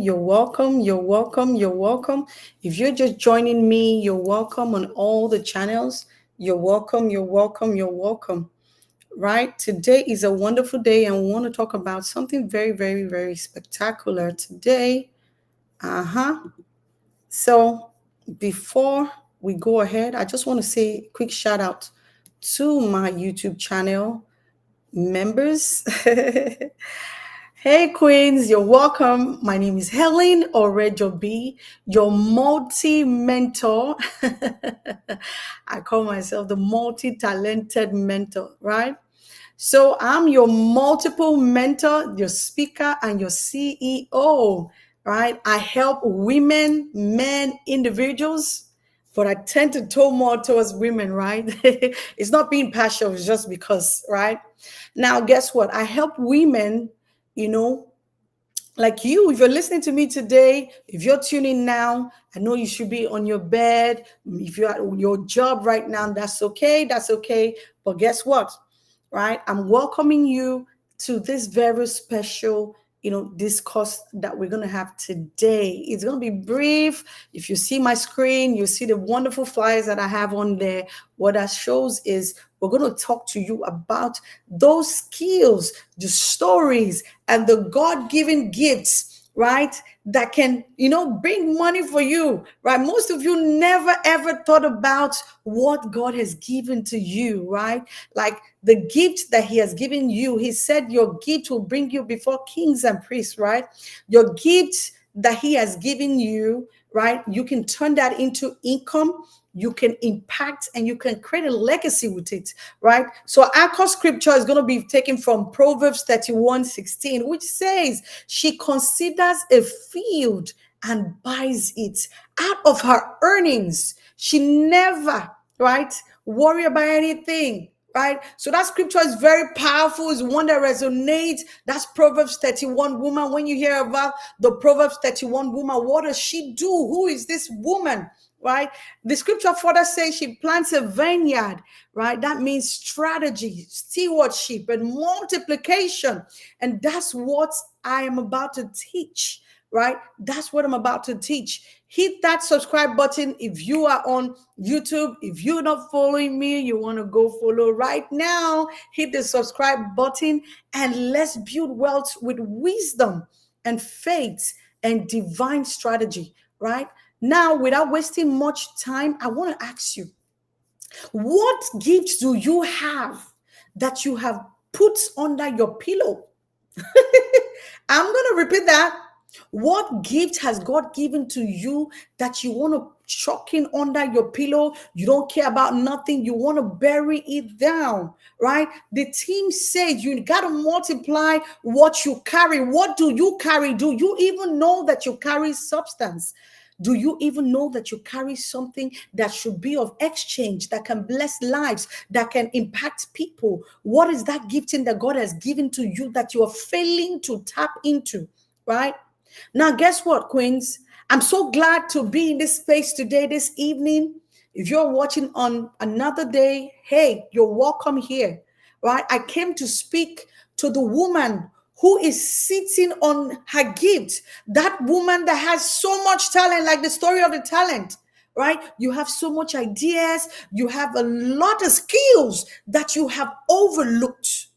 You're welcome. You're welcome. You're welcome. If you're just joining me, you're welcome on all the channels. You're welcome. You're welcome. You're welcome. Right? Today is a wonderful day, and we want to talk about something very, very, very spectacular today. Uh huh. So, before we go ahead, I just want to say a quick shout out to my YouTube channel members. Hey Queens, you're welcome. My name is Helen Orejobi, your multi-mentor. I call myself the multi-talented mentor, right? So I'm your multiple mentor, your speaker, and your CEO, right? I help women, men, individuals, but I tend to toe more towards women, right? It's not being partial, it's just because, right? Now, guess what? I help women, you know, like you, if you're listening to me today, if you're tuning now, I know you should be on your bed. If you're at your job right now, that's okay. That's okay. But guess what? Right? I'm welcoming you to this very special, discourse that we're going to have today. It's going to be brief. If you see my screen, you see the wonderful flyers that I have on there. What that shows is we're going to talk to you about those skills, the stories, and the God given gifts, right? That can, bring money for you, right? Most of you never ever thought about what God has given to you, right? Like the gift that He has given you. He said your gift will bring you before kings and priests, right? Your gift that He has given you, right? You can turn that into income, you can impact, and you can create a legacy with it, right? So our core scripture is going to be taken from Proverbs 31:16, which says, she considers a field and buys it out of her earnings. She never, right, worry about anything. Right? So that scripture is very powerful. It's one that resonates. That's Proverbs 31 woman. When you hear about the Proverbs 31 woman, what does she do? Who is this woman? Right? The scripture further says she plants a vineyard, right? That means strategy, stewardship, and multiplication. And that's what I am about to teach, right? That's what I'm about to teach. Hit that subscribe button if you are on YouTube. If you're not following me, you want to go follow right now. Hit the subscribe button and let's build wealth with wisdom and faith and divine strategy, right? Now, without wasting much time, I want to ask you, what gifts do you have that you have put under your pillow? I'm going to repeat that. What gift has God given to you that you want to chuck in under your pillow? You don't care about nothing. You want to bury it down, right? The team said you got to multiply what you carry. What do you carry? Do you even know that you carry substance? Do you even know that you carry something that should be of exchange, that can bless lives, that can impact people? What is that gifting that God has given to you that you are failing to tap into, right? Now, guess what, Queens? I'm so glad to be in this space today, this evening. If you're watching on another day, hey, you're welcome here, right? I came to speak to the woman who is sitting on her gift, that woman that has so much talent, like the story of the talent, right? You have so much ideas, you have a lot of skills that you have overlooked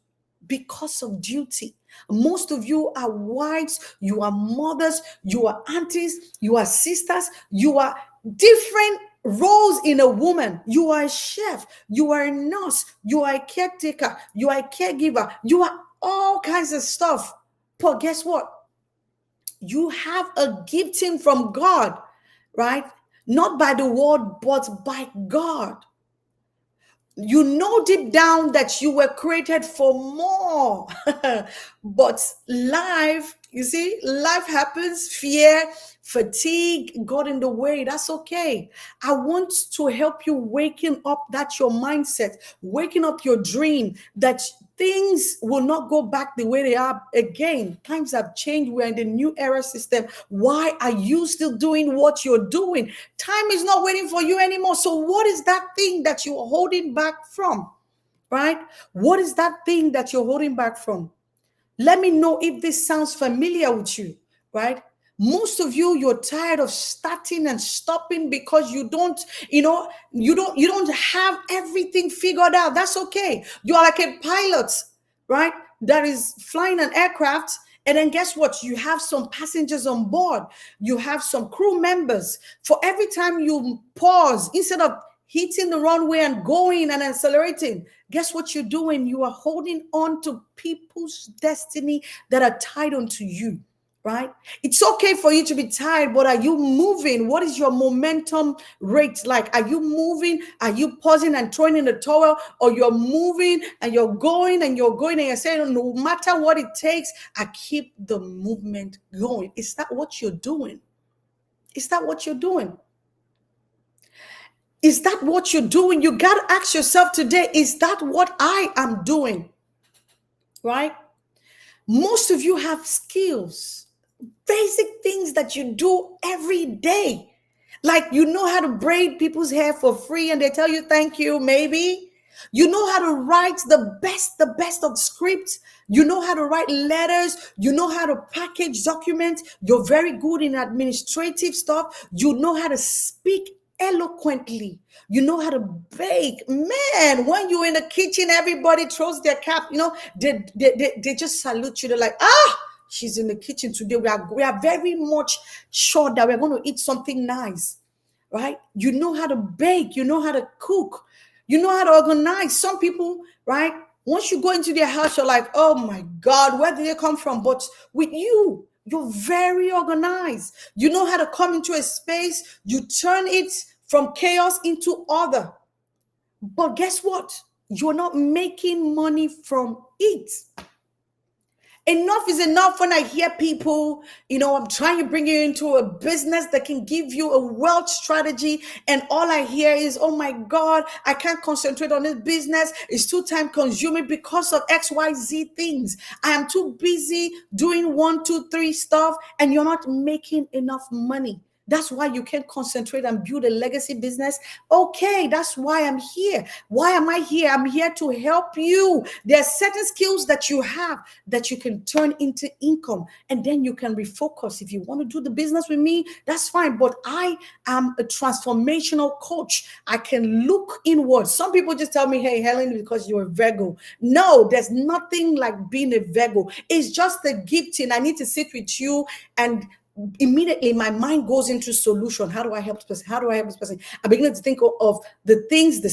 because of duty. Most of you are wives, you are mothers, you are aunties, you are sisters, you are different roles in a woman. You are a chef, you are a nurse, you are a caretaker, you are a caregiver, you are all kinds of stuff. But guess what? You have a gifting from God, right? Not by the word, but by God. You know deep down that you were created for more. But life, you see, life happens, fear, fatigue got in the way. That's okay. I want to help you waking up that your mindset, waking up your dream that things will not go back the way they are again. Times have changed. We're in the new era system. Why are you still doing what you're doing? Time is not waiting for you anymore. So what is that thing that you're holding back from? Right? What is that thing that you're holding back from? Let me know if this sounds familiar with you, right? Most of you, you're tired of starting and stopping because you don't have everything figured out. That's okay. You are like a pilot, right? That is flying an aircraft. And then guess what? You have some passengers on board. You have some crew members. For every time you pause, instead of hitting the runway and going and accelerating, guess what you're doing? You are holding on to people's destiny that are tied onto you, right? It's okay for you to be tired, but are you moving? What is your momentum rate like? Are you moving? Are you pausing and throwing in the towel? Or you're moving and you're going and you're going and you're saying, no matter what it takes, I keep the movement going. Is that what you're doing? Is that what you're doing? Is that what you're doing? You got to ask yourself today, is that what I am doing? Right? Most of you have skills, basic things that you do every day. Like you know how to braid people's hair for free and they tell you thank you, maybe. You know how to write the best of scripts. You know how to write letters. You know how to package documents. You're very good in administrative stuff. You know how to speak eloquently. You know how to bake. Man, when you're in the kitchen, everybody throws their cap. They just salute you. They're like, she's in the kitchen today. We are very much sure that we're going to eat something nice, right? You know how to bake. You know how to cook. You know how to organize. Some people, right? Once you go into their house, you're like, oh my God, where did they come from? But with you, you're very organized. You know how to come into a space. You turn it from chaos into order. But guess what? You're not making money from it. Enough is enough when I hear people, I'm trying to bring you into a business that can give you a wealth strategy. And all I hear is, oh my God, I can't concentrate on this business. It's too time consuming because of XYZ things. I am too busy doing 1, 2, 3 stuff, and you're not making enough money. That's why you can't concentrate and build a legacy business. Okay, that's why I'm here. Why am I here? I'm here to help you. There are certain skills that you have that you can turn into income, and then you can refocus. If you want to do the business with me, that's fine. But I am a transformational coach. I can look inward. Some people just tell me, hey, Helen, because you're a Virgo. No, there's nothing like being a Virgo. It's just a gifting. I need to sit with you and immediately my mind goes into solution. How do I help this person? How do I help this person? I begin to think of the things, the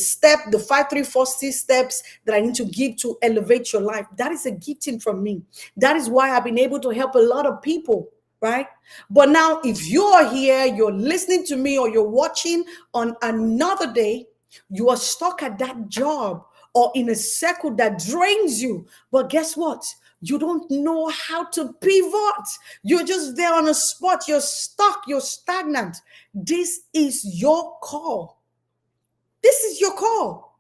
5, 3, 4, 6 steps that I need to give to elevate your life. That is a gifting from me. That is why I've been able to help a lot of people, right? But now if you're here, you're listening to me, or you're watching on another day, you are stuck at that job or in a circle that drains you. But guess what? You don't know how to pivot. You're just there on a spot. You're stuck. You're stagnant. This is your call. This is your call.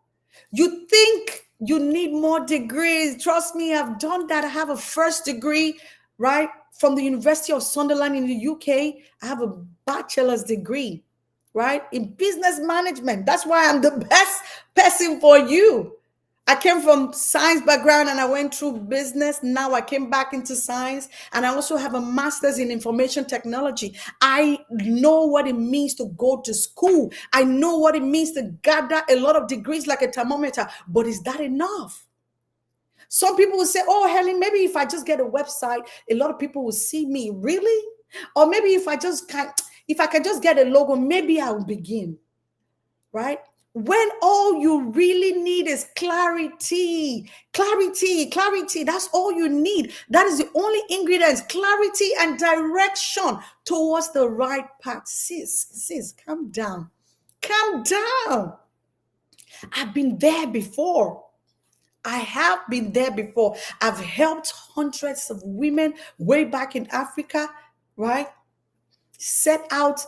You think you need more degrees. Trust me, I've done that. I have a first degree, right, from the University of Sunderland in the UK. I have a bachelor's degree, right, in business management. That's why I'm the best person for you. I came from science background and I went through business. Now I came back into science, and I also have a master's in information technology. I know what it means to go to school. I know what it means to gather a lot of degrees like a thermometer. But is that enough? Some people will say, oh, Helen, maybe if I just get a website, a lot of people will see me. Really? Or maybe if I can just get a logo, maybe I'll begin. Right? When all you really need is clarity. That's all you need. That is the only ingredients: clarity and direction towards the right path. Sis, calm down. Calm down. I've been there before. I have been there before. I've helped hundreds of women way back in Africa, right? Set out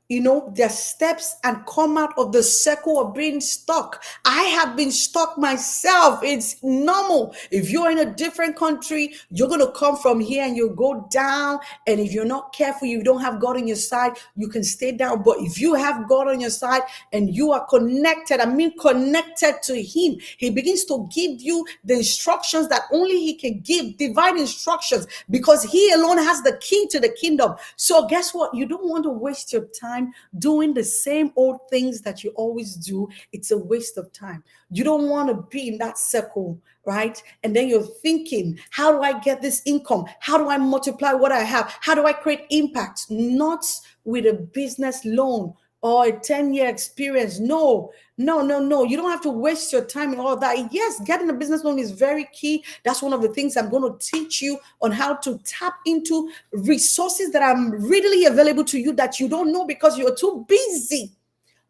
their steps and come out of the circle of being stuck. I have been stuck myself. It's normal. If you're in a different country, you're going to come from here and you go down. And if you're not careful, you don't have God on your side, you can stay down. But if you have God on your side and you are connected, I mean connected to Him, He begins to give you the instructions that only He can give, divine instructions, because He alone has the key to the kingdom. So guess what? You don't want to waste your time doing the same old things that you always do. It's a waste of time. You don't want to be in that circle, right? And then you're thinking, how do I get this income? How do I multiply what I have? How do I create impact? Not with a business loan or a 10-year experience. No, no, no, no. You don't have to waste your time and all that. Yes, getting a business loan is very key. That's one of the things I'm going to teach you on, how to tap into resources that are readily available to you that you don't know because you're too busy.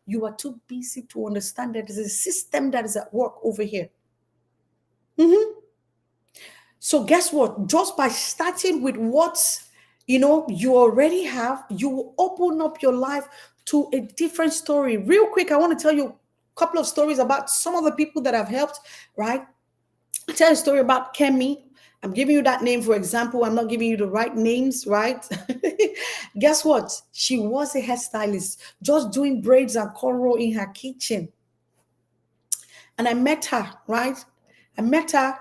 You are too busy to understand that there's a system that is at work over here. So guess what? Just by starting with what you already have, you will open up your life to a different story. Real quick, I want to tell you a couple of stories about some of the people that I've helped, right? I'll tell you a story about Kemi. I'm giving you that name for example. I'm not giving you the right names, right? Guess what? She was a hairstylist, just doing braids and cornrow in her kitchen. And I met her, right? I met her,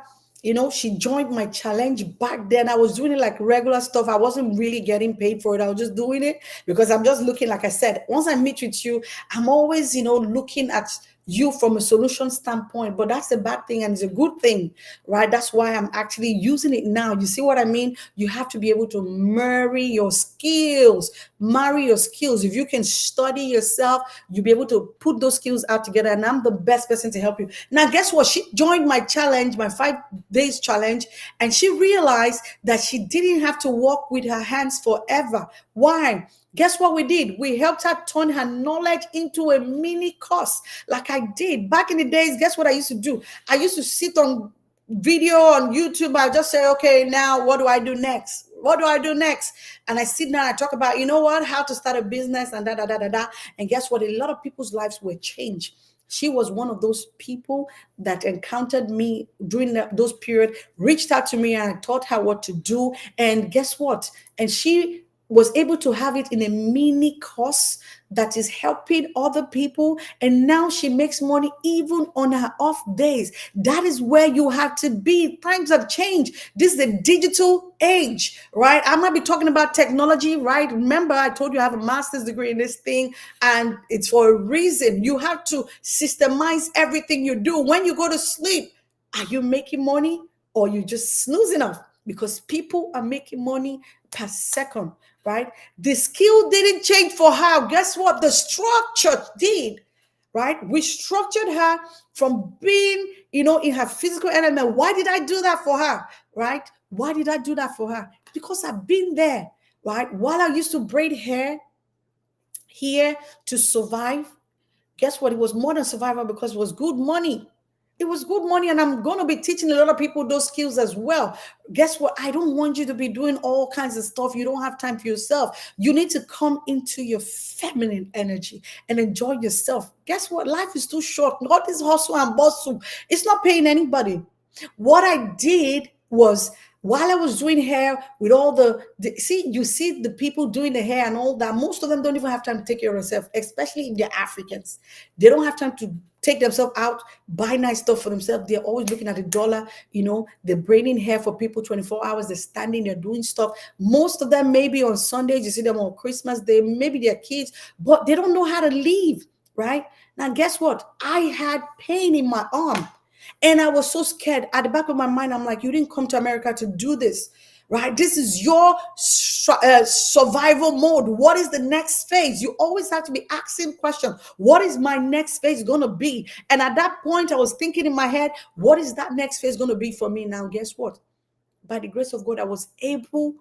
she joined my challenge back then. I was doing it like regular stuff. I wasn't really getting paid for it. I was just doing it because I'm just looking, like I said, once I meet with you, I'm always, looking at you from a solution standpoint, but that's a bad thing and it's a good thing, right? That's why I'm actually using it now. You see what I mean? You have to be able to marry your skills. If you can study yourself, you'll be able to put those skills out together. And I'm the best person to help you. Now, guess what? She joined my challenge, my 5 days challenge, and she realized that she didn't have to work with her hands forever. Why? Guess what we did? We helped her turn her knowledge into a mini course, like I did back in the days. Guess what I used to do? I used to sit on video on YouTube. I just say, okay, now what do I do next? What do I do next? And I sit down, I talk about, how to start a business and da da da da da. And guess what? A lot of people's lives were changed. She was one of those people that encountered me during those period, reached out to me, and I taught her what to do. And guess what? And she was able to have it in a mini course that is helping other people. And now she makes money even on her off days. That is where you have to be. Times have changed. This is a digital age, right? I might be talking about technology, right? Remember, I told you I have a master's degree in this thing, and it's for a reason. You have to systemize everything you do. When you go to sleep, are you making money or you just snoozing off? Because people are making money per second, right? The skill didn't change for her. Guess what? The structure did, right? We structured her from being, in her physical element. Why did I do that for her, right? Why did I do that for her? Because I've been there, right? While I used to braid hair here to survive, guess what? It was more than survival because it was good money. It was good money, and I'm going to be teaching a lot of people those skills as well. Guess what? I don't want you to be doing all kinds of stuff. You don't have time for yourself. You need to come into your feminine energy and enjoy yourself. Guess what? Life is too short. Not this hustle and bustle. It's not paying anybody. What I did was, while I was doing hair with all you see the people doing the hair and all that, most of them don't even have time to take care of themselves, especially if they're Africans. They don't have time to take themselves out, buy nice stuff for themselves. They're always looking at the dollar. They're braiding hair for people 24 hours. They're standing, they're doing stuff. Most of them, maybe on Sundays, you see them on Christmas Day, maybe they're kids, but they don't know how to leave, right? Now, guess what? I had pain in my arm. And I was so scared. At the back of my mind, I'm like, you didn't come to America to do this, right? This is your survival mode. What is the next phase? You always have to be asking questions. What is my next phase going to be? And at that point, I was thinking in my head, what is that next phase going to be for me? Now, guess what? By the grace of God, I was able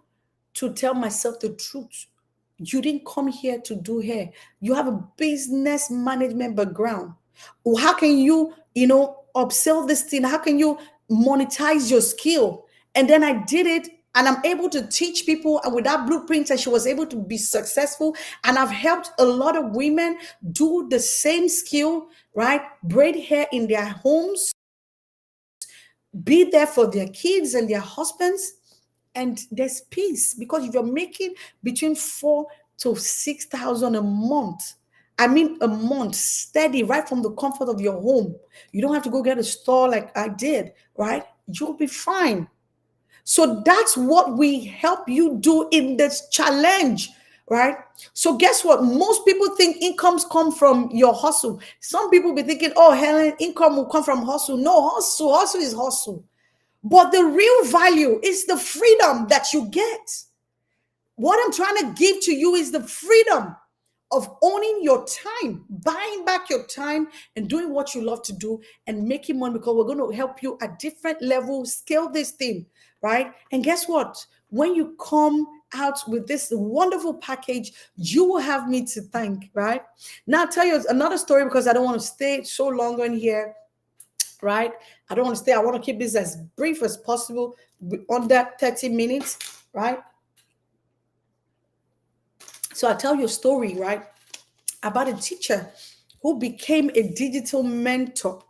to tell myself the truth. You didn't come here to do hair. You have a business management background. How can you, upsell this thing? How can you monetize your skill? And then I did it and I'm able to teach people with that blueprint, and she was able to be successful. And I've helped a lot of women do the same skill, right? Braid hair in their homes, be there for their kids and their husbands, and there's peace because if you're making between 4 to 6 thousand a month, I mean a month steady right from the comfort of your home, you don't have to go get a store like I did, right? You'll be fine. So that's what we help you do in this challenge, right? So guess what? Most people think incomes come from your hustle. Some people be thinking, oh, Helen, income will come from hustle. No, hustle is hustle. But the real value is the freedom that you get. What I'm trying to give to you is the freedom of owning your time, buying back your time and doing what you love to do and making money, because we're going to help you at different levels scale this thing, right? And guess what? When you come out with this wonderful package, you will have me to thank, right? Now, I'll tell you another story because I don't want to stay so long on here, right? I don't want to stay. I want to keep this as brief as possible, under 30 minutes, right? So I'll tell you a story, right, about a teacher who became a digital mentor,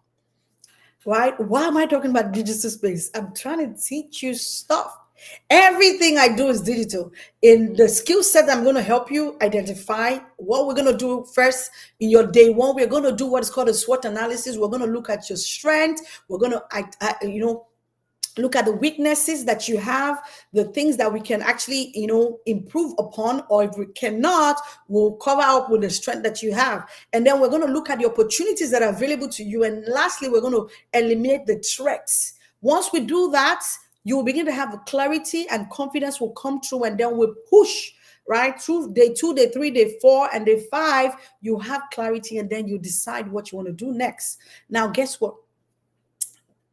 right? Why am I talking about digital space? I'm trying to teach you stuff. Everything I do is digital. In the skill set, I'm going to help you identify what we're going to do first in your day one. We're going to do what is called a SWOT analysis. We're going to look at your strength. We're going to, look at the weaknesses that you have, the things that we can actually, improve upon, or if we cannot, we'll cover up with the strength that you have. And then we're going to look at the opportunities that are available to you. And lastly, we're going to eliminate the threats. Once we do that, you will begin to have a clarity and confidence will come through, and then we'll push right through day 2, day 3, day 4, and day 5. You have clarity, and then you decide what you want to do next. Now, guess what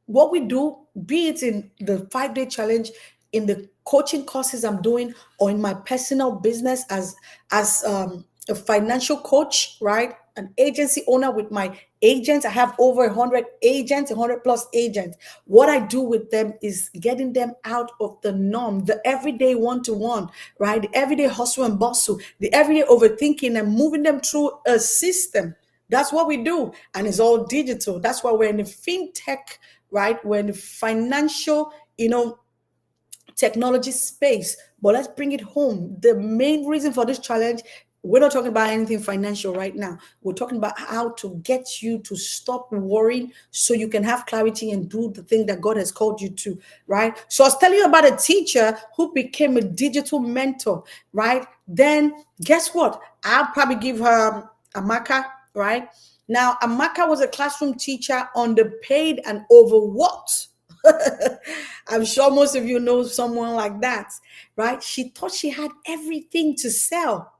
we do, be it in the 5-day challenge, in the coaching courses I'm doing, or in my personal business as a financial coach, right? An agency owner with my agents. I have over 100 agents, 100 plus agents. What I do with them is getting them out of the norm, the everyday one-to-one, right? The everyday hustle and bustle, the everyday overthinking, and moving them through a system. That's what we do. And it's all digital. That's why we're in the fintech, right? We're in the financial, technology space. But let's bring it home. The main reason for this challenge, we're not talking about anything financial right now. We're talking about how to get you to stop worrying so you can have clarity and do the thing that God has called you to, right? So I was telling you about a teacher who became a digital mentor, right? Then guess what? I'll probably give her Amaka, right? Now, Amaka was a classroom teacher, underpaid and overworked. I'm sure most of you know someone like that, right? She thought she had everything to sell.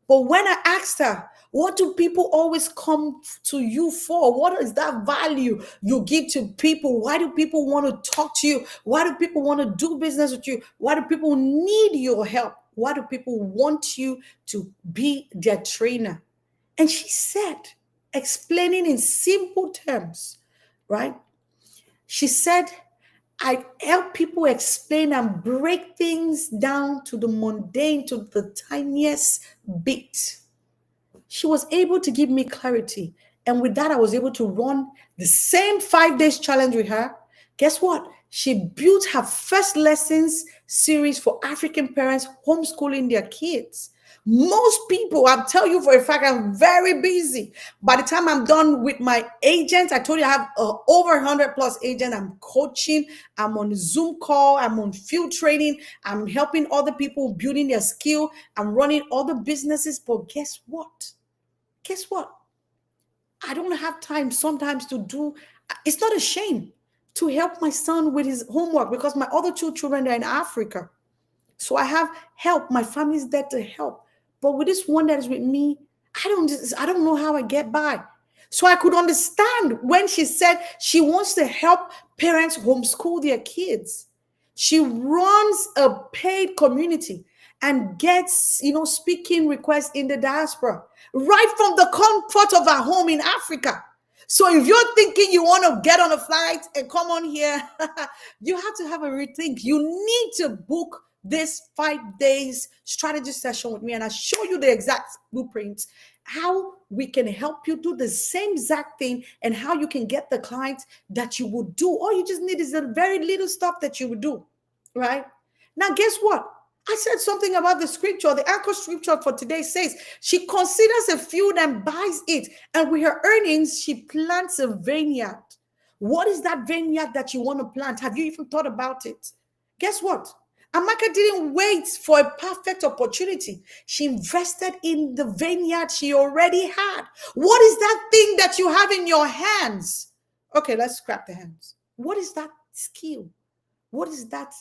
But when I asked her, what do people always come to you for? What is that value you give to people? Why do people want to talk to you? Why do people want to do business with you? Why do people need your help? Why do people want you to be their trainer? And she said, explaining in simple terms, right? She said, I help people explain and break things down to the mundane, to the tiniest bit. She was able to give me clarity. And with that, I was able to run the same 5 days challenge with her. Guess what? She built her first lessons series for African parents homeschooling their kids. Most people, I'll tell you for a fact, I'm very busy. By the time I'm done with my agents, I told you I have over 100 plus agents. I'm coaching, I'm on Zoom call, I'm on field training, I'm helping other people building their skill, I'm running other businesses. But guess what? Guess what? I don't have time sometimes to do, it's not a shame to help my son with his homework because my other 2 children are in Africa. So I have help. My family's there to help. But with this one that is with me, I don't know how I get by. So I could understand when she said she wants to help parents homeschool their kids. She runs a paid community and gets, speaking requests in the diaspora right from the comfort of her home in Africa. So if you're thinking you want to get on a flight and come on here, you have to have a rethink. You need to book this 5 days strategy session with me, and I show you the exact blueprint, how we can help you do the same exact thing, and how you can get the clients that you would do. All you just need is a very little stuff that you would do, right? Now, guess what? I said something about the scripture. The anchor scripture for today says she considers a field and buys it, and with her earnings, she plants a vineyard. What is that vineyard that you want to plant? Have you even thought about it? Guess what? Amaka didn't wait for a perfect opportunity. She invested in the vineyard she already had. What is that thing that you have in your hands? Okay, let's scrap the hands. What is that skill? What is that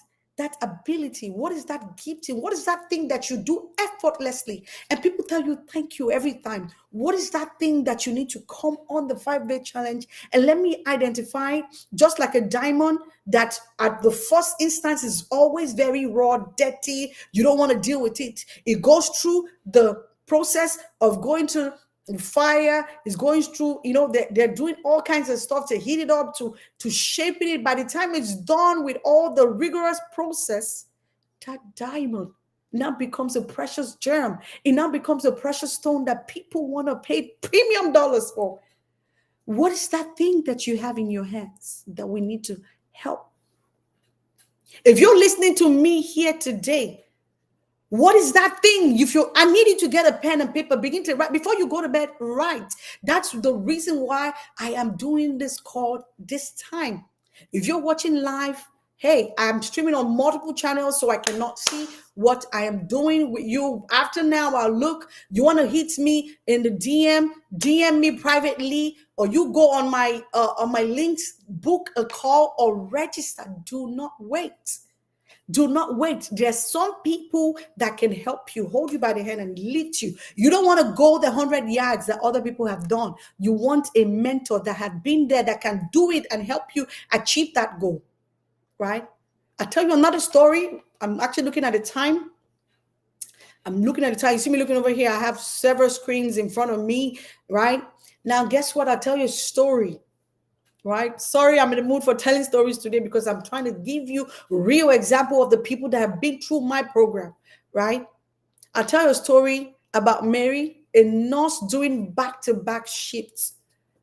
ability? What is that gifting? What is that thing that you do effortlessly? And people tell you thank you every time. What is that thing that you need to come on the 5-day challenge? And let me identify, just like a diamond that at the first instance is always very raw, dirty. You don't want to deal with it. It goes through the process of going to fire, is going through, they're doing all kinds of stuff to heat it up, to shaping it. By the time it's done with all the rigorous process, that diamond now becomes a precious gem. It now becomes a precious stone that people want to pay premium dollars for. What is that thing that you have in your hands that we need to help? If you're listening to me here today, what is that thing? I need you to get a pen and paper, begin to write before you go to bed. Write. That's the reason why I am doing this call this time. If you're watching live, hey, I'm streaming on multiple channels, so I cannot see what I am doing with you. After now, I'll look. You want to hit me in the DM me privately, or you go on my links, book a call or register. Do not wait. Do not wait. There's some people that can help you, hold you by the hand and lift you. You don't want to go the 100 yards that other people have done. You want a mentor that has been there, that can do it and help you achieve that goal, right? I'll tell you another story. I'm actually looking at the time. You see me looking over here. I have several screens in front of me, right? Now, guess what? I'll tell you a story. Right? Sorry, I'm in the mood for telling stories today because I'm trying to give you real example of the people that have been through my program, right? I'll tell you a story about Mary, a nurse doing back-to-back shifts.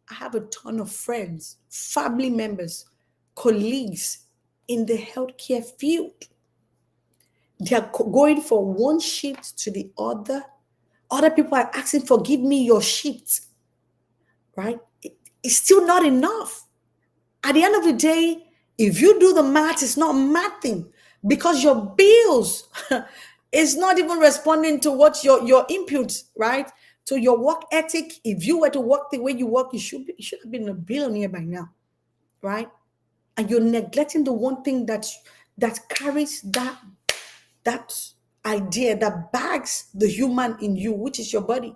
I have a ton of friends, family members, colleagues in the healthcare field. They're going from one shift to the other. Other people are asking for, give me your shift, right? It's still not enough. At the end of the day, if you do the math, it's not mathing because your bills is not even responding to what your input, right? To your work ethic. If you were to work the way you work, you should have been a billionaire by now, right? And you're neglecting the one thing that carries that idea, that bags the human in you, which is your body.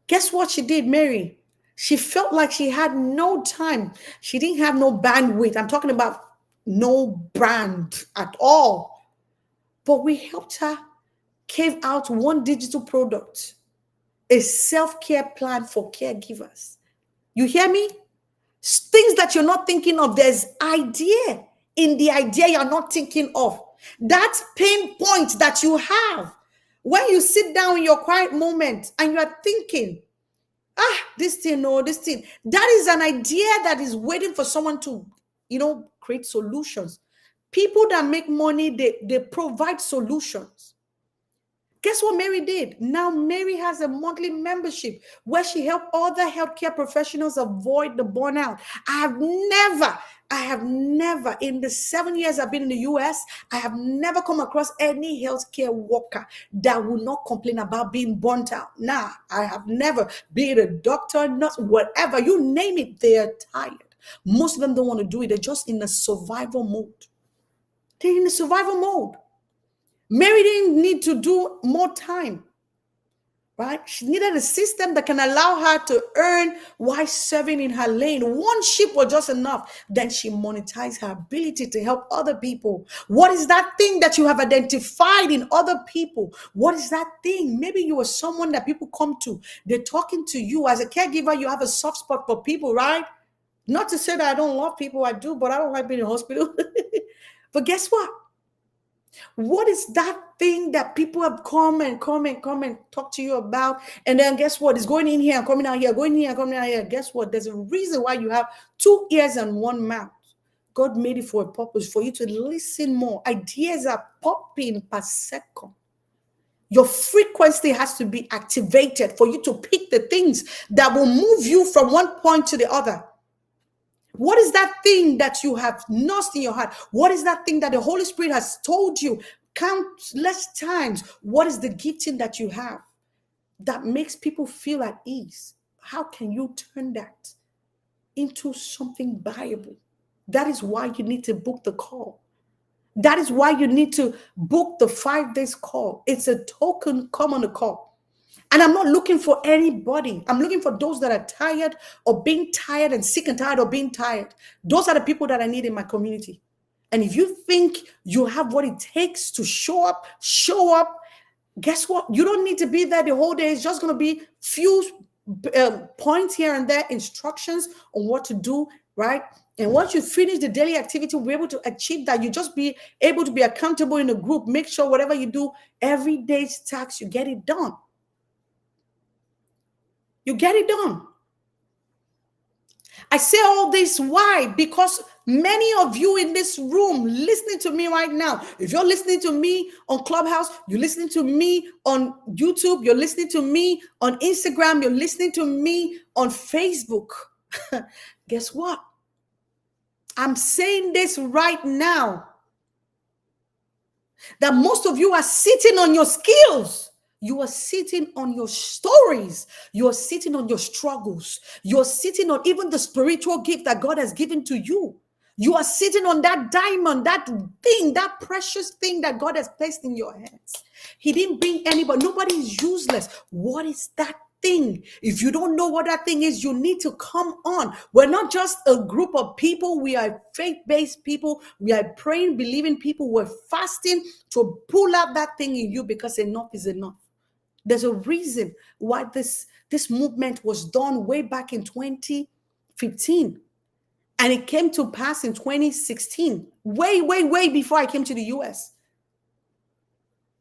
Guess what she did, Mary? She felt like she had no time. She didn't have no bandwidth. I'm talking about no brand at all. But we helped her carve out one digital product, a self-care plan for caregivers. You hear me? Things that you're not thinking of. There's idea in the idea you're not thinking of. That pain point that you have when you sit down in your quiet moment and you're thinking, this thing, that is an idea that is waiting for someone to, create solutions. People that make money, they provide solutions. Guess what Mary did? Now Mary has a monthly membership where she helped other healthcare professionals avoid the burnout. I have never, in the 7 years I've been in the US, I have never come across any healthcare worker that will not complain about being burnt out. Nah, I have never, be it a doctor, nurse, whatever, you name it, they're tired. Most of them don't want to do it. They're just in a survival mode. They're in a survival mode. Mary didn't need to do more time, right? She needed a system that can allow her to earn while serving in her lane. One ship was just enough. Then she monetized her ability to help other people. What is that thing that you have identified in other people? What is that thing? Maybe you are someone that people come to. They're talking to you. As a caregiver, you have a soft spot for people, right? Not to say that I don't love people, I do, but I don't like being in hospital. But guess what? What is that thing that people have come and talk to you about? And then guess what? It's going in here and coming out here, going in here and coming out here. Guess what? There's a reason why you have two ears and one mouth. God made it for a purpose, for you to listen more. Ideas are popping per second. Your frequency has to be activated for you to pick the things that will move you from one point to the other. What is that thing that you have nursed in your heart? What is that thing that the Holy Spirit has told you countless times? What is the gifting that you have that makes people feel at ease? How can you turn that into something viable? That is why you need to book the call. That is why you need to book the 5 days call. It's a token, come on the call. And I'm not looking for anybody. I'm looking for those that are tired of being tired and sick and tired of being tired. Those are the people that I need in my community. And if you think you have what it takes to show up, show up. Guess what? You don't need to be there the whole day. It's just going to be few points here and there, instructions on what to do, right? And once you finish the daily activity, we're able to achieve that. You just be able to be accountable in a group. Make sure whatever you do, every day's task, you get it done. You get it done. I say all this, why? Because many of you in this room listening to me right now, if you're listening to me on Clubhouse, you're listening to me on YouTube, you're listening to me on Instagram, you're listening to me on Facebook. Guess what? I'm saying this right now, that most of you are sitting on your skills. You are sitting on your stories. You are sitting on your struggles. You are sitting on even the spiritual gift that God has given to you. You are sitting on that diamond, that thing, that precious thing that God has placed in your hands. He didn't bring anybody. Nobody is useless. What is that thing? If you don't know what that thing is, you need to come on. We're not just a group of people. We are faith-based people. We are praying, believing people. We're fasting to pull out that thing in you, because enough is enough. There's a reason why this movement was done way back in 2015. And it came to pass in 2016, way before I came to the US.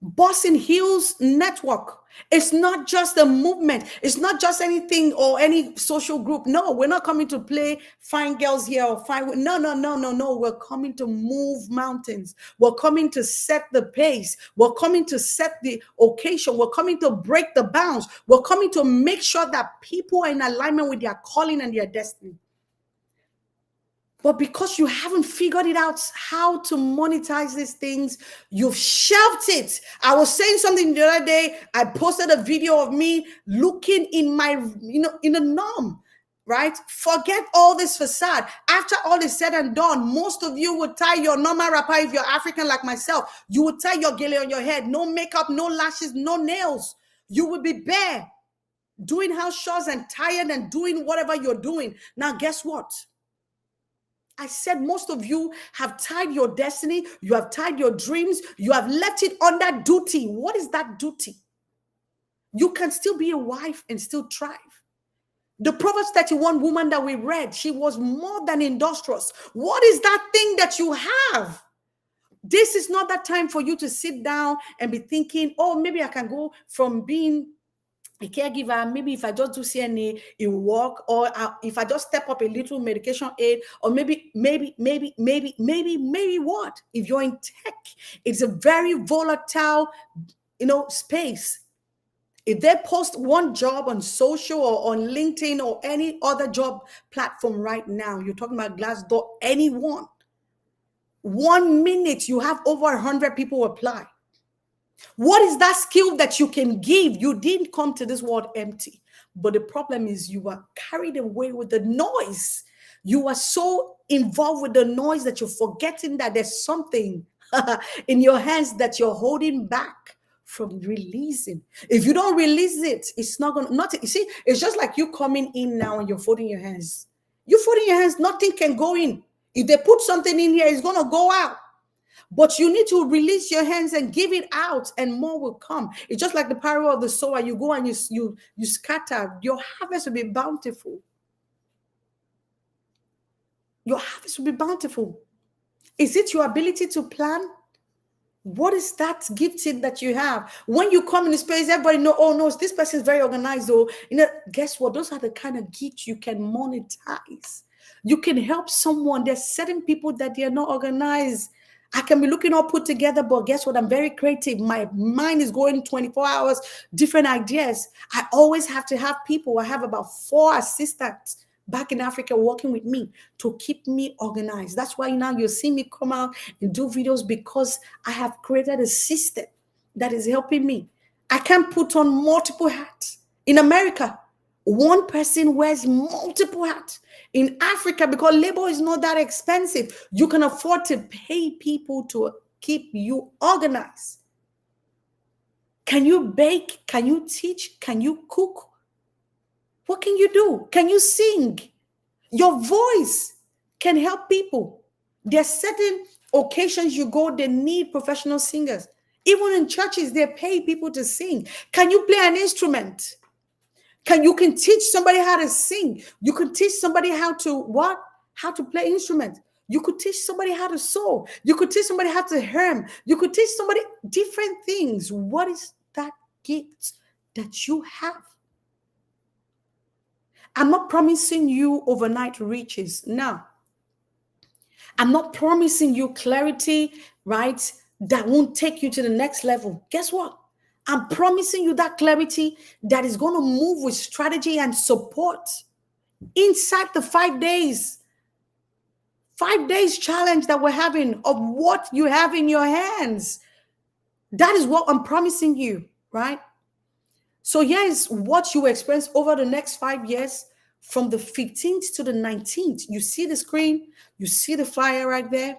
Boston Hills Network. It's not just a movement. It's not just anything or any social group. No, we're not coming to play fine girls here or fine. No. We're coming to move mountains. We're coming to set the pace. We're coming to set the occasion. We're coming to break the bounds. We're coming to make sure that people are in alignment with their calling and their destiny. But because you haven't figured it out how to monetize these things, you've shelved it. I was saying something the other day. I posted a video of me looking in my, in a norm, right? Forget all this facade. After all is said and done, most of you would tie your normal wrapper. If you're African like myself, you would tie your gele on your head. No makeup, no lashes, no nails. You would be bare, doing house chores and tired and doing whatever you're doing. Now, guess what? I said most of you have tied your destiny, you have tied your dreams, you have left it under duty. What is that duty? You can still be a wife and still thrive. The Proverbs 31 woman that we read, she was more than industrious. What is that thing that you have? This is not that time for you to sit down and be thinking, oh, maybe I can go from being a caregiver, maybe if I just do CNA, it will work, or if I just step up a little medication aid, or maybe what? If you're in tech, it's a very volatile, space. If they post one job on social or on LinkedIn or any other job platform right now, you're talking about Glassdoor, anyone, 1 minute, you have over 100 people apply. What is that skill that you can give? You didn't come to this world empty. But the problem is you are carried away with the noise. You are so involved with the noise that you're forgetting that there's something in your hands that you're holding back from releasing. If you don't release it, it's not gonna not you see, it's just like you coming in now and you're folding your hands. You folding your hands, nothing can go in. If they put something in here, it's gonna go out. But you need to release your hands and give it out, and more will come. It's just like the parable of the sower. You go and you scatter. Your harvest will be bountiful. Your harvest will be bountiful. Is it your ability to plan? What is that gifting that you have? When you come in the space, everybody know, oh no, this person is very organized. Though, guess what? Those are the kind of gifts you can monetize. You can help someone. There's certain people that they are not organized. I can be looking all put together, but guess what? I'm very creative. My mind is going 24 hours, different ideas. I always have to have people. I have about 4 assistants back in Africa working with me to keep me organized. That's why now you see me come out and do videos, because I have created a system that is helping me. I can put on multiple hats. In America, one person wears multiple hats. In Africa, because labor is not that expensive, you can afford to pay people to keep you organized. Can you bake? Can you teach? Can you cook? What can you do? Can you sing? Your voice can help people. There are certain occasions you go, they need professional singers. Even in churches, they pay people to sing. Can you play an instrument? You can teach somebody how to sing. You can teach somebody how to what? How to play instruments. You could teach somebody how to sew. You could teach somebody how to hem. You could teach somebody different things. What is that gift that you have? I'm not promising you overnight riches. No. I'm not promising you clarity, right? That won't take you to the next level. Guess what? I'm promising you that clarity that is going to move with strategy and support inside the 5 days. 5 days challenge that we're having of what you have in your hands. That is what I'm promising you, right? So here's what you experience over the next 5 years from the 15th to the 19th. You see the screen, you see the flyer right there.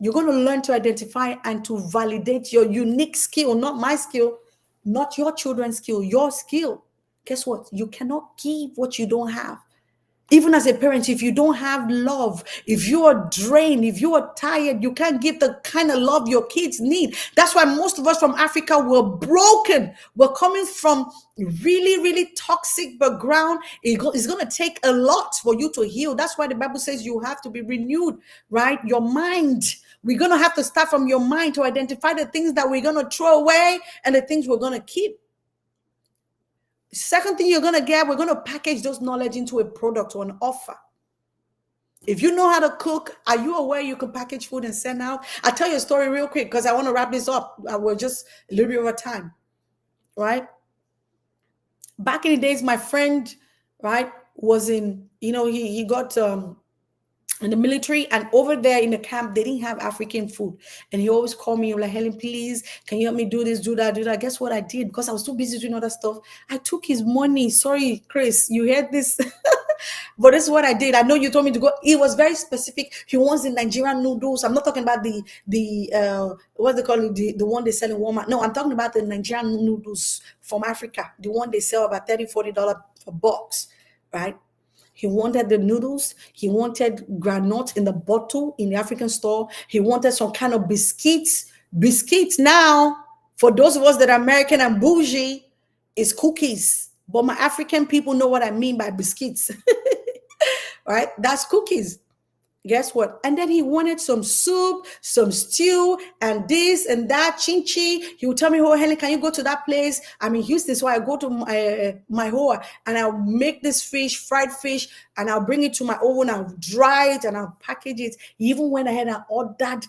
You're going to learn to identify and to validate your unique skill, not my skill, not your children's skill, your skill. Guess what? You cannot give what you don't have. Even as a parent, if you don't have love, if you are drained, if you are tired, you can't give the kind of love your kids need. That's why most of us from Africa were broken. We're coming from really, really toxic background. It's going to take a lot for you to heal. That's why the Bible says you have to be renewed, right? Your mind. We're going to have to start from your mind to identify the things that we're going to throw away and the things we're going to keep. Second thing you're going to get, we're going to package those knowledge into a product or an offer. If you know how to cook, are you aware you can package food and send out? I'll tell you a story real quick because I want to wrap this up. We're just a little bit over time, right? Back in the days, my friend, right, was in, he got in the military, and over there in the camp, they didn't have African food. And he always called me, like, Helen, please, can you help me do this, do that, do that? Guess what I did? Because I was too busy doing other stuff. I took his money. Sorry, Chris, you heard this? But this is what I did. I know you told me to go. It was very specific. He wants the Nigerian noodles. I'm not talking about the what they call it, the one they sell in Walmart. No, I'm talking about the Nigerian noodles from Africa. The one they sell about $30-40 per box, right? He wanted the noodles. He wanted granite in the bottle in the African store. He wanted some kind of biscuits. Biscuits now, for those of us that are American and bougie, is cookies. But my African people know what I mean by biscuits. Right? That's cookies. Guess what? And then he wanted some soup, some stew, and this and that, chinchi. He would tell me, oh, Helen, can you go to that place? I'm in Houston, so I go to my hoa and I'll make this fish, fried fish, and I'll bring it to my oven. I'll dry it and I'll package it. He even went ahead and ordered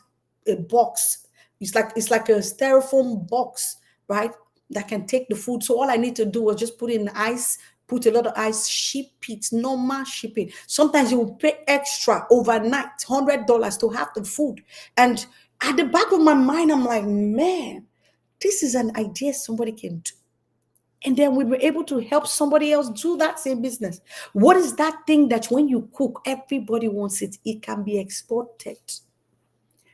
a box. It's like a styrofoam box, right? That can take the food. So all I need to do was just put it in ice, put a lot of ice, ship it, normal shipping. Sometimes you will pay extra overnight, $100 to have the food. And at the back of my mind, I'm like, man, this is an idea somebody can do. And then we were able to help somebody else do that same business. What is that thing that when you cook, everybody wants it? It can be exported.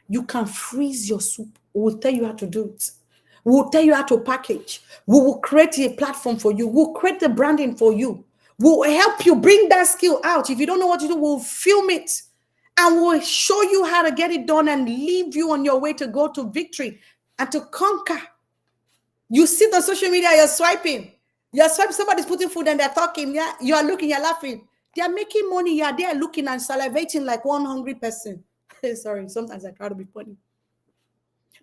You can freeze your soup. We'll tell you how to do it. We'll tell you how to package. We will create a platform for you. We'll create the branding for you. We'll help you bring that skill out. If you don't know what to do, we'll film it and we'll show you how to get it done and leave you on your way to go to victory and to conquer. You sit on social media, you're swiping. You're swiping, somebody's putting food and they're talking. Yeah, you are looking, you're laughing. They're making money. You're there looking and salivating like one hungry person. Sorry, sometimes I try to be funny.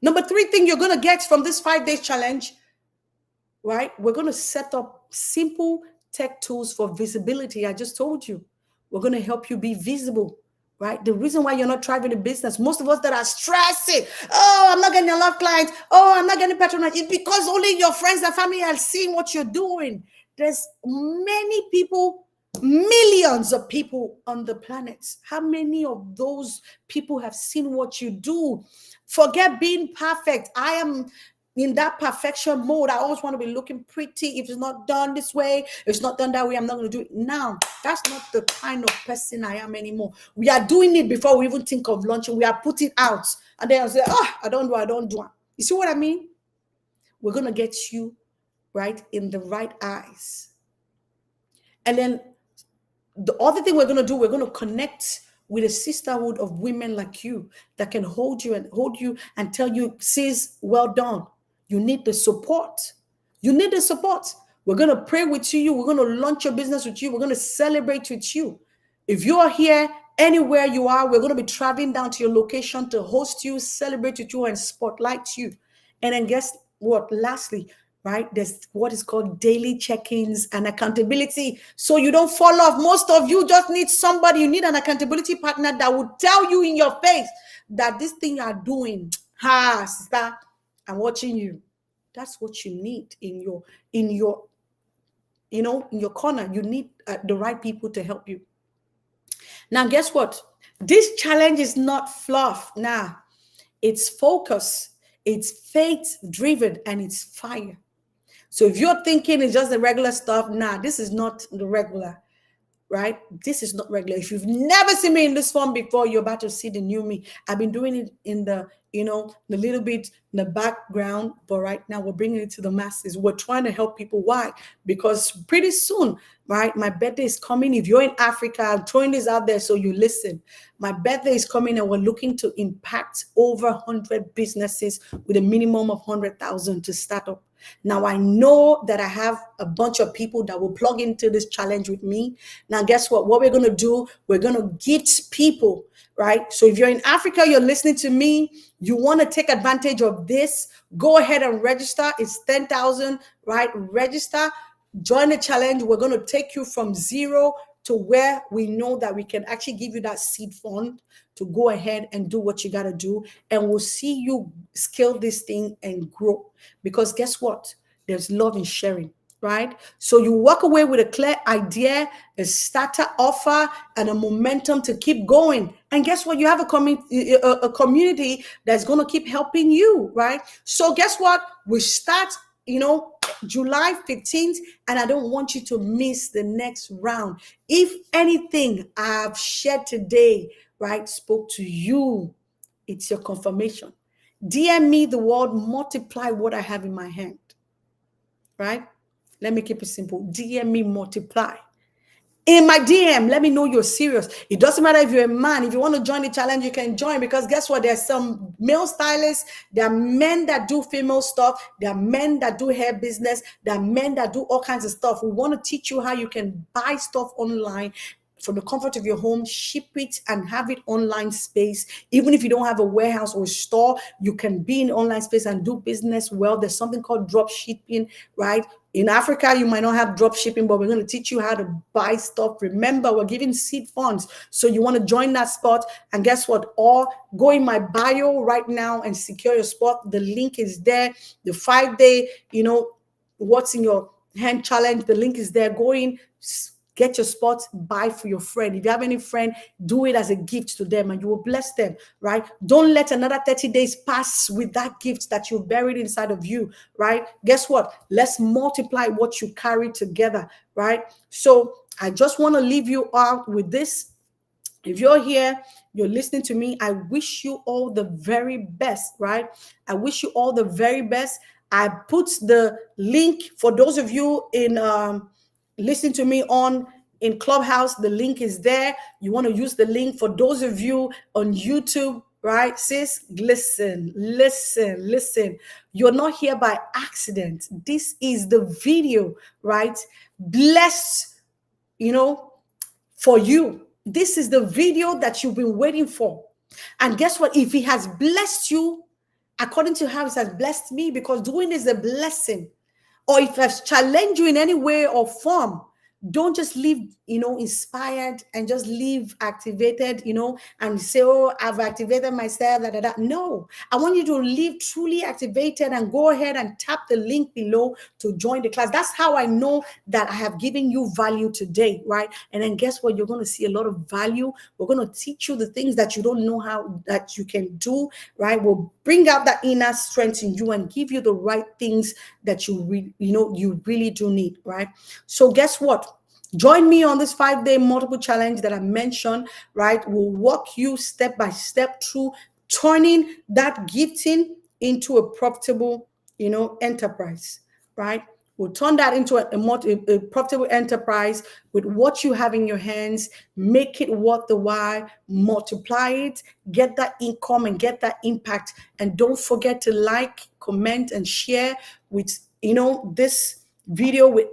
Number 3 thing you're going to get from this 5-day challenge, right? We're going to set up simple tech tools for visibility. I just told you. We're going to help you be visible, right? The reason why you're not thriving in business, most of us that are stressing, oh, I'm not getting enough clients, oh, I'm not getting patronage, it's because only your friends and family are seeing what you're doing. There's many people, millions of people on the planet. How many of those people have seen what you do? Forget being perfect. I am in that perfection mode. I always want to be looking pretty. If it's not done this way, if it's not done that way, I'm not going to do it. Now, that's not the kind of person I am anymore. We are doing it before we even think of launching. We are putting out. And then I say, oh, I don't do. You see what I mean? We're going to get you right in the right eyes. And then the other thing we're going to do, we're going to connect with a sisterhood of women like you that can hold you and tell you, sis, well done. You need the support. You need the support. We're going to pray with you. We're going to launch your business with you. We're going to celebrate with you. If you are here, anywhere you are, we're going to be traveling down to your location to host you, celebrate with you, and spotlight you. And then guess what? Lastly, right? There's what is called daily check-ins and accountability. So you don't fall off. Most of you just need somebody. You need an accountability partner that will tell you in your face that this thing you are doing, sister, I'm watching you. That's what you need in your corner. You need the right people to help you. Now, guess what? This challenge is not fluff. Nah, it's focus. It's faith-driven and it's fire. So if you're thinking it's just the regular stuff, nah, this is not the regular, right? This is not regular. If you've never seen me in this form before, you're about to see the new me. I've been doing it in the little bit in the background, but right now we're bringing it to the masses. We're trying to help people. Why? Because pretty soon, right, my birthday is coming. If you're in Africa, I'm throwing this out there so you listen. My birthday is coming and we're looking to impact over 100 businesses with a minimum of 100,000 to start up. Now, I know that I have a bunch of people that will plug into this challenge with me. Now, guess what? What we're going to do, we're going to gift people, right? So if you're in Africa, you're listening to me, you want to take advantage of this, go ahead and register. It's 10,000, right? Register, join the challenge. We're going to take you from zero to where we know that we can actually give you that seed fund to go ahead and do what you got to do. And we'll see you scale this thing and grow. Because guess what? There's love in sharing, right? So you walk away with a clear idea, a starter offer, and a momentum to keep going. And guess what? You have a community that's going to keep helping you, right? So guess what? We start, July 15th, and I don't want you to miss the next round. If anything I've shared today, right, spoke to you, it's your confirmation. DM me the word multiply what I have in my hand, right? Let me keep it simple. DM me multiply. In my DM, let me know you're serious. It doesn't matter if you're a man. If you want to join the challenge, you can join, because guess what? There's some male stylists. There are men that do female stuff. There are men that do hair business. There are men that do all kinds of stuff. We want to teach you how you can buy stuff online from the comfort of your home, ship it and have it online space. Even if you don't have a warehouse or a store, you can be in online space and do business well. There's something called drop shipping, right? In Africa, you might not have drop shipping, but we're going to teach you how to buy stuff. Remember, we're giving seed funds. So you want to join that spot. And guess what? Or go in my bio right now and secure your spot. The link is there. The 5-day, what's in your hand challenge. The link is there. Go in, get your spot, buy for your friend. If you have any friend, do it as a gift to them and you will bless them, right? Don't let another 30 days pass with that gift that you buried inside of you, right? Guess what? Let's multiply what you carry together, right? So I just want to leave you out with this. If you're here, you're listening to me, I wish you all the very best, right? I wish you all the very best. I put the link for those of you in listening to me on in Clubhouse. The link is there. You want to use the link. For those of you on YouTube, right, sis, listen, listen, listen. You're not here by accident. This is the video, right? Blessed, you know, for you. This is the video that you've been waiting for. And guess what? If he has blessed you according to how he has blessed me, because doing is a blessing, or if I've challenged you in any way or form, don't just leave, inspired and just leave activated, and say, oh, I've activated myself. Da, da, da. No, I want you to leave truly activated and go ahead and tap the link below to join the class. That's how I know that I have given you value today, right? And then guess what? You're going to see a lot of value. We're going to teach you the things that you don't know how that you can do, right? We'll bring out that inner strength in you and give you the right things that you really do need, right? So guess what? Join me on this 5-day multiple challenge that I mentioned, right? We'll walk you step by step through turning that gifting into a profitable, enterprise, right? We'll turn that into a profitable enterprise with what you have in your hands, make it worth the while, multiply it, get that income and get that impact. And don't forget to like, comment, and share with, this video with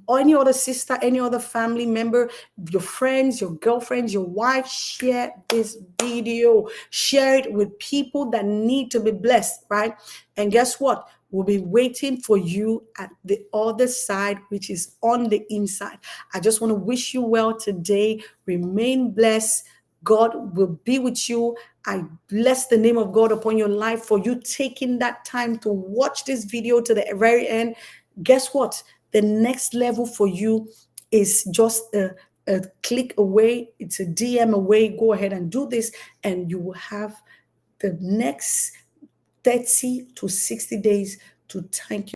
any other sister, any other family member, your friends, your girlfriends, your wife. Share this video. Share it with people that need to be blessed, right? And guess what? We'll be waiting for you at the other side, which is on the inside. I just want to wish you well today. Remain blessed. God will be with you. I bless the name of God upon your life for you taking that time to watch this video to the very end. Guess what? The next level for you is just a click away. It's a DM away. Go ahead and do this, and you will have the next 30 to 60 days to thank you.